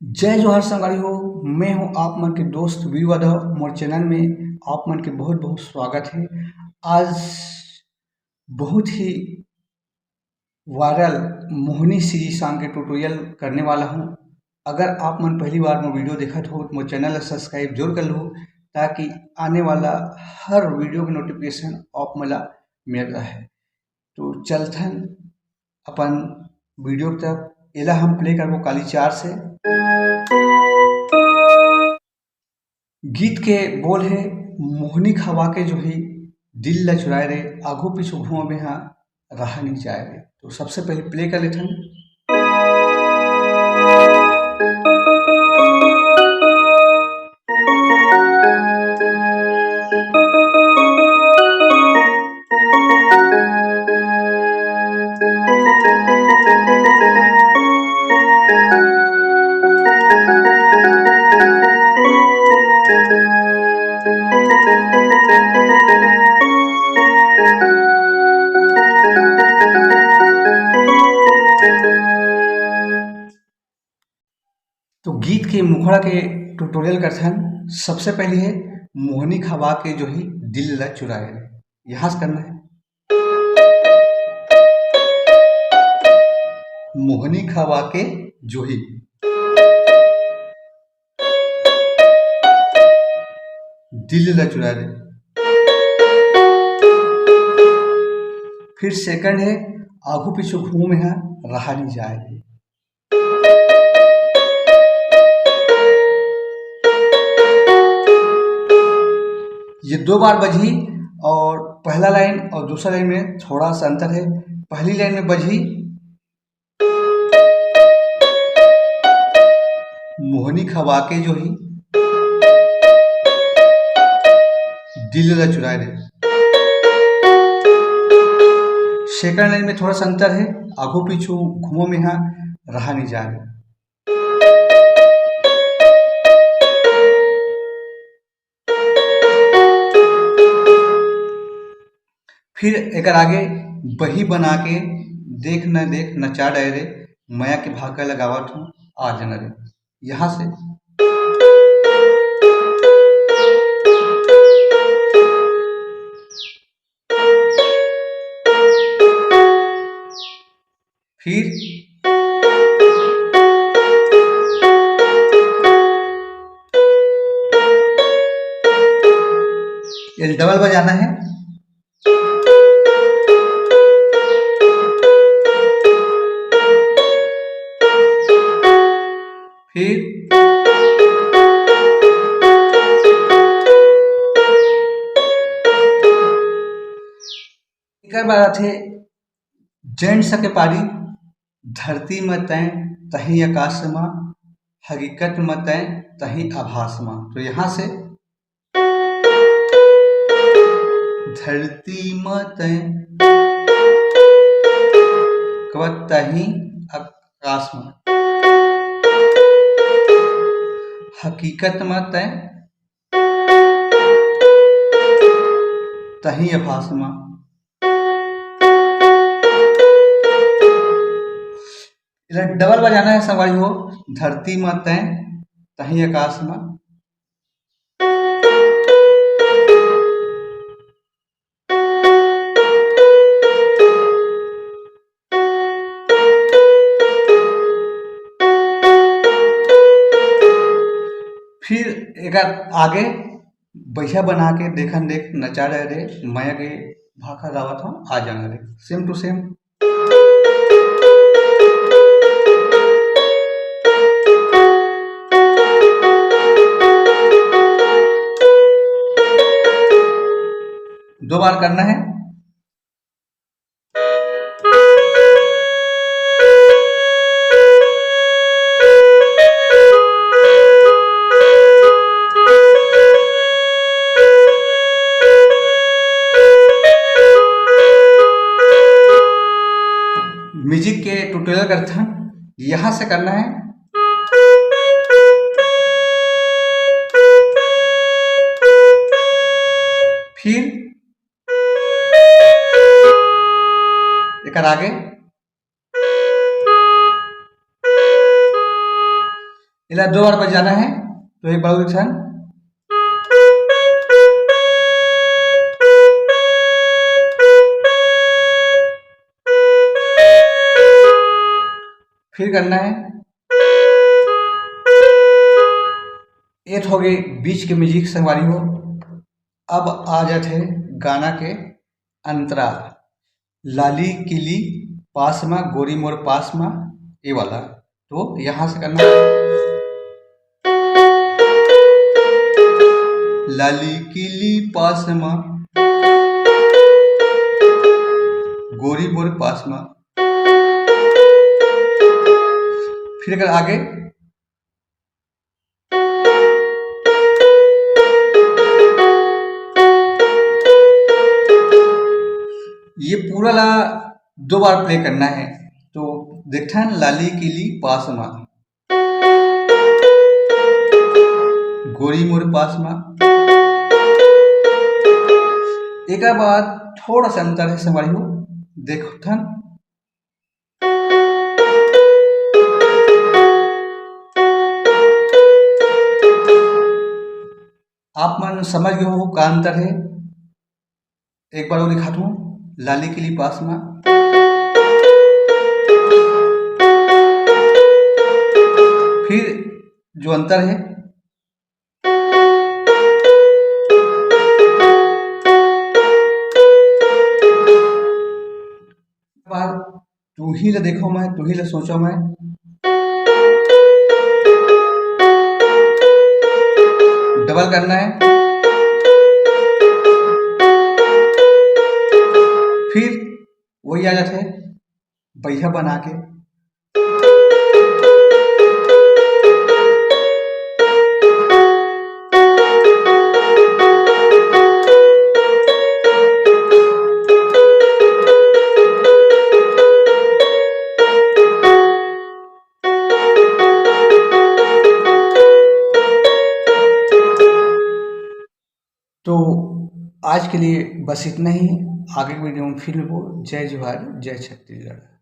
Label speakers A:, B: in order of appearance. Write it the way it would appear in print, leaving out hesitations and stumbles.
A: जय जोहार संगवारी हो। मैं हूं आप मन के दोस्त वीर यादव। मोर चैनल में आप मन के बहुत बहुत स्वागत है। आज बहुत ही वायरल मोहिनी सीरीज सॉन्ग के ट्यूटोरियल करने वाला हूं। अगर आप मन पहली बार मोर वीडियो देखत हो तो मोर चैनल ला सब्सक्राइब जरूर कर लो, ताकि आने वाला हर वीडियो के नोटिफिकेशन आप मला मिल रहा है। तो चलथन अपन वीडियो की तरफ। एला हम प्ले करबो काली चार से। गीत के बोल है मोहनी खवा के जो ही दिल ल चुराए रे, आघू पीछू घुमा में हाँ रहा नहीं जाए रे। तो सबसे पहले प्ले कर लेथन। तो गीत के मुखड़ा के ट्यूटोरियल करथन। सबसे पहले है मोहनी खवा के जो ही दिल ला चुराए रे, यहाँ से करना है। मोहनी खवा के जो ही दिल ला चुराए रे। फिर सेकंड है आगू पीछू घूम है रहा नहीं जाए रे। ये दो बार बजी और पहला लाइन और दूसरा लाइन में थोड़ा सा अंतर है। पहली लाइन में बजी मोहनी खवा के जो ही दिल ला चुराए रे। सेकंड लाइन में थोड़ा सा अंतर है, आगू पीछू घूमो में यहाँ रहा नहीं जा रहे। फिर एक आगे बही बना के देख न देख नचा डरे, माया के भागा लगावत हूँ आ जाना रे। यहाँ से फिर ये डबल बजाना है। फिर एक बार थे जैन सके पारी धरती में तय तही आकाश में, हकीकत में तय तही आभास में। तो यहाँ से धरती में तय तही आकाश में, हकीकत में तय तही आभास में। डबल बजाना है संगवारी हो। धरती में तय तही आकाश में, फिर एक आगे बैठा बना के देखन देख नचा रहे रे, माया के भाखा गावत हूँ आ जाना रे। Same to same. दो बार करना है। म्यूजिक के ट्यूटोरियल करते हैं, यहां से करना है। फिर एक आगे इला 2 बार बजाना है। तो एक बार ध्यान, फिर करना है। ये तो हो गई बीच के म्यूजिक संगवारी हो। अब आ जाते गाना के अंतरा, लाली किली पासमा गोरी मोर पासमा, ये वाला। तो यहां से करना है, लाली किली पासमा गोरी मोर पासमा। फिर अगर आगे, ये पूरा ला 2 बार प्ले करना है। तो देखता है, लाली किली पासमा गोरी मोर पासमा। एक बाद थोड़ा सा अंतर है संगवारी हो, देखो थन, आप मन समझ गए हो का अंतर है। एक बार और दिखाता हूँ, लाली किली पासमा, फिर जो अंतर है, तू ही ले देखो मैं, तू ही ले सोचो मैं, डबल करना है। फिर वही आ जाते बढ़िया बना के, तो आज के लिए बस इतना ही। आगे की वीडियो में फिर मिलूँ। जय जोहार, जय छत्तीसगढ़।